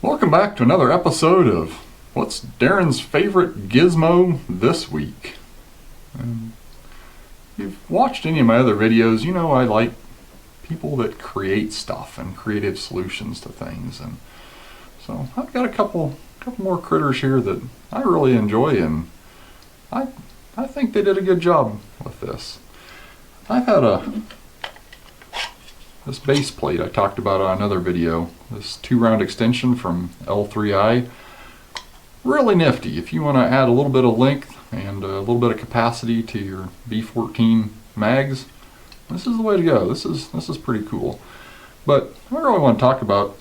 Welcome back to another episode of what's Darren's favorite gizmo this week. If you've watched any of my other videos, you know I like people that create stuff and creative solutions to things, and so I've got a couple more critters here that I really enjoy, and I think they did a good job with this. I've had this base plate I talked about on another video, this 2-round extension from L3I. Really nifty if you want to add a little bit of length and a little bit of capacity to your B14 mags. This is the way to go. This is pretty cool. But I really want to talk about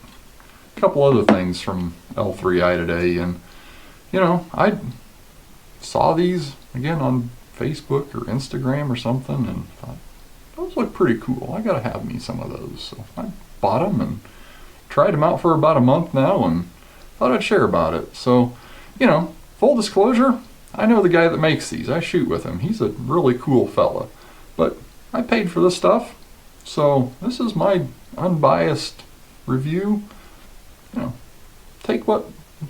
a couple other things from L3I today. And you know, I saw these again on Facebook or Instagram or something and thought, those look pretty cool. I gotta have me some of those. So I bought them and tried them out for about a month now and thought I'd share about it. So, you know, full disclosure, I know the guy that makes these. I shoot with him. He''s a really cool fella. But I paid for this stuff, so this is my unbiased review. You know, take what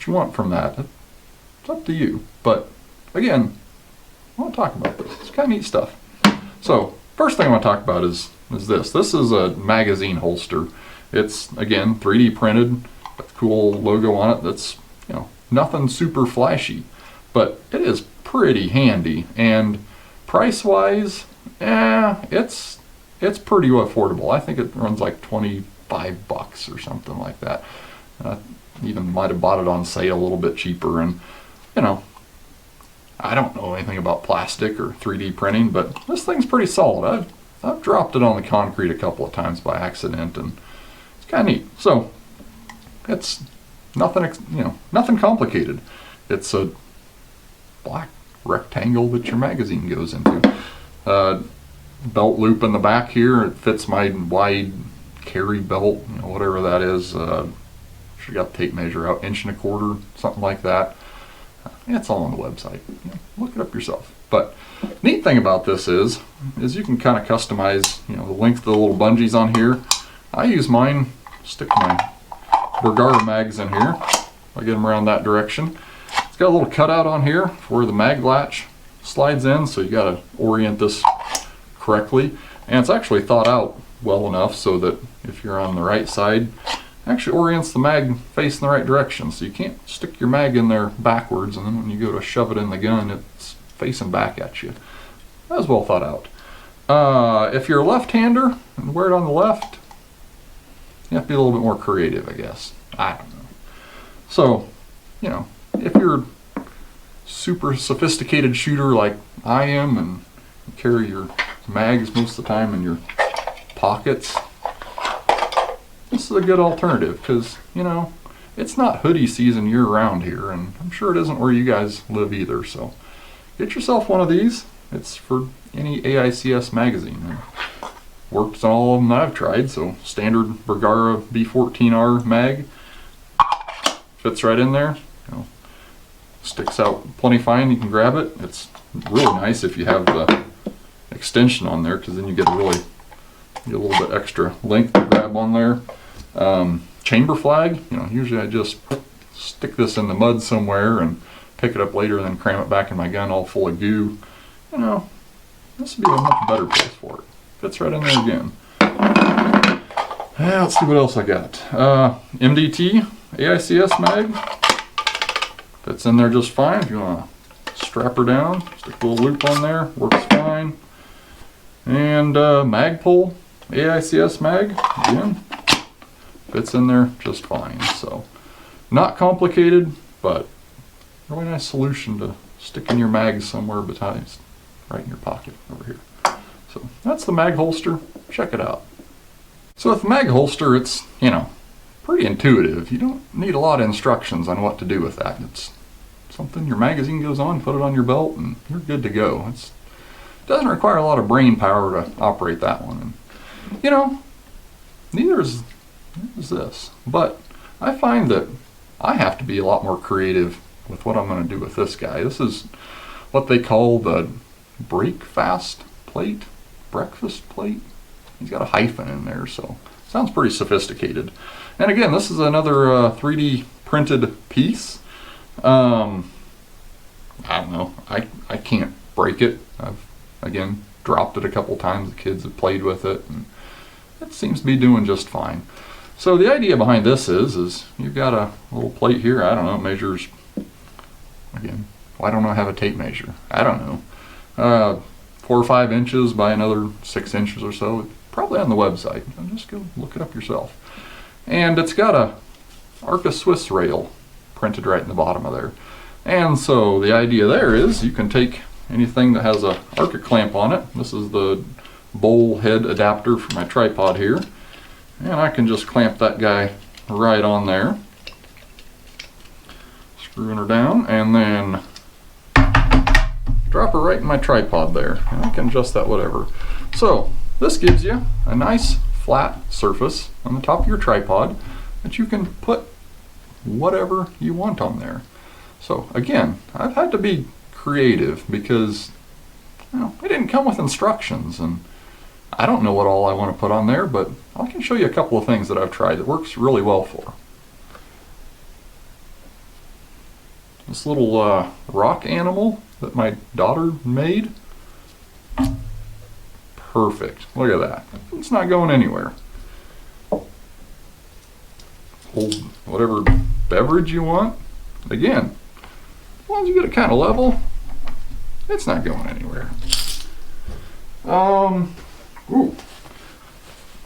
you want from that. It's up to you. But again, I want to talk about this. It's kind of neat stuff. So, first thing I want to talk about is this. This is a magazine holster. It's, again, 3D printed, with a cool logo on it that's, you know, nothing super flashy, but it is pretty handy, and price-wise, it's pretty affordable. I think it runs like 25 bucks or something like that. Even might have bought it on sale a little bit cheaper, and, you know, I don't know anything about plastic or 3D printing, but this thing's pretty solid. I've dropped it on the concrete a couple of times by accident, and it's kind of neat. So it's nothing, you know, nothing complicated. It's a black rectangle that your magazine goes into. Belt loop in the back here. It fits my wide carry belt, you know, whatever that is. Should got the tape measure out, 1.25 inches, something like that. It's all on the website. You know, look it up yourself. But neat thing about this is you can kind of customize, you know, the length of the little bungees on here. I use mine, stick my Bergara mags in here. I get them around that direction. It's got a little cutout on here for where the mag latch slides in, so you got to orient this correctly. And it's actually thought out well enough so that if you're on the right side, actually orients the mag facing the right direction, so you can't stick your mag in there backwards and then when you go to shove it in the gun it's facing back at you. That was well thought out. If you're a left-hander and wear it on the left, you have to be a little bit more creative, I guess. I don't know. So, you know, if you're a super sophisticated shooter like I am and you carry your mags most of the time in your pockets, this is a good alternative because, you know, it's not hoodie season year-round here, and I'm sure it isn't where you guys live either, so get yourself one of these. It's for any AICS magazine. It works on all of them that I've tried, so standard Bergara B14R mag fits right in there. You know, sticks out plenty fine, you can grab it. It's really nice if you have the extension on there because then you get a little bit extra length to grab on there. Chamber flag, you know, usually I just stick this in the mud somewhere and pick it up later and then cram it back in my gun all full of goo. You know, this would be a much better place for it. Fits right in there again. Let's see what else I got. MDT AICS mag. Fits in there just fine. If you want to strap her down, stick a little loop on there, works fine. And Magpul AICS mag, again, fits in there just fine. So, not complicated, but really nice solution to stick in your mags somewhere besides right in your pocket over here. So, that's the mag holster. Check it out. So with the mag holster, it's, you know, pretty intuitive. You don't need a lot of instructions on what to do with that. It's something your magazine goes on, put it on your belt, and you're good to go. It doesn't require a lot of brain power to operate that one. And, you know, neither is this. But I find that I have to be a lot more creative with what I'm going to do with this guy. This is what they call the breakfast plate, breakfast plate. He's got a hyphen in there, so sounds pretty sophisticated. And again, this is another 3D printed piece. I don't know. I can't break it. I've, again, dropped it a couple times. The kids have played with it, and it seems to be doing just fine. So the idea behind this is you've got a little plate here. I don't know, it measures, again, why don't I have a tape measure? I don't know. 4 or 5 inches by another 6 inches or so. Probably on the website. Just go look it up yourself. And it's got a Arca Swiss rail printed right in the bottom of there. And so the idea there is you can take anything that has a Arca clamp on it. This is the bowl head adapter for my tripod here. And I can just clamp that guy right on there. Screwing her down and then drop her right in my tripod there. And I can adjust that whatever. So this gives you a nice flat surface on the top of your tripod that you can put whatever you want on there. So again, I've had to be creative because, you know, it didn't come with instructions, and I don't know what all I want to put on there, but I can show you a couple of things that I've tried that works really well for. This little rock animal that my daughter made. Perfect. Look at that. It's not going anywhere. Hold whatever beverage you want. Again, as long as you get it kind of level, it's not going anywhere. Ooh.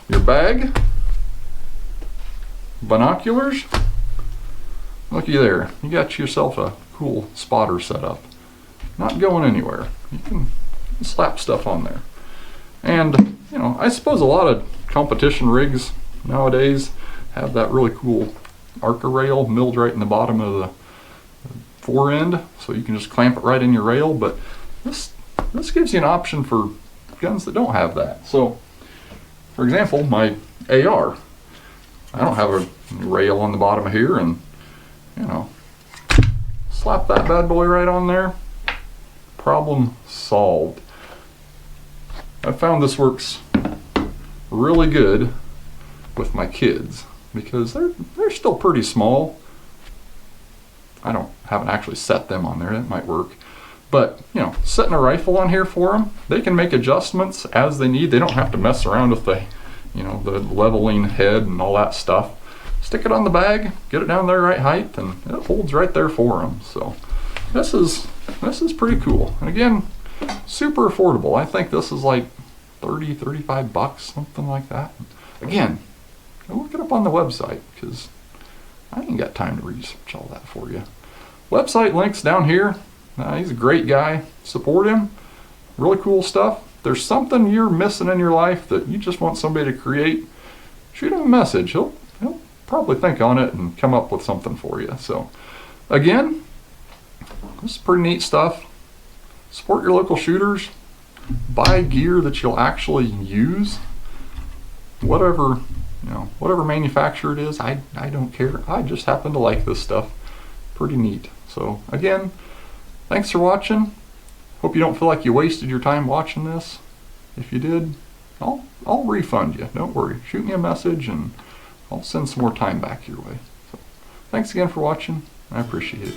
Your bag, binoculars. Looky there. You got yourself a cool spotter set up. Not going anywhere. You can slap stuff on there. And, you know, I suppose a lot of competition rigs nowadays have that really cool Arca rail milled right in the bottom of the fore end, so you can just clamp it right in your rail. But this gives you an option for guns that don't have that. So, for example, my AR, I don't have a rail on the bottom of here, and, you know, slap that bad boy right on there. Problem solved. I found this works really good with my kids because they're still pretty small. I haven't actually set them on there. That might work. But, you know, setting a rifle on here for them, they can make adjustments as they need. They don't have to mess around with the, you know, the leveling head and all that stuff. Stick it on the bag, get it down there right height, and it holds right there for them. So this is pretty cool. And again, super affordable. I think this is like 30, 35 bucks, something like that. Again, go look it up on the website because I ain't got time to research all that for you. Website links down here. He's a great guy. Support him. Really cool stuff. If there's something you're missing in your life that you just want somebody to create, shoot him a message. He'll probably think on it and come up with something for you. So again, this is pretty neat stuff. Support your local shooters. Buy gear that you'll actually use. Whatever, you know, whatever manufacturer it is, I don't care. I just happen to like this stuff. Pretty neat. So again, thanks for watching. Hope you don't feel like you wasted your time watching this. If you did, I'll refund you. Don't worry. Shoot me a message and I'll send some more time back your way. So thanks again for watching. I appreciate it.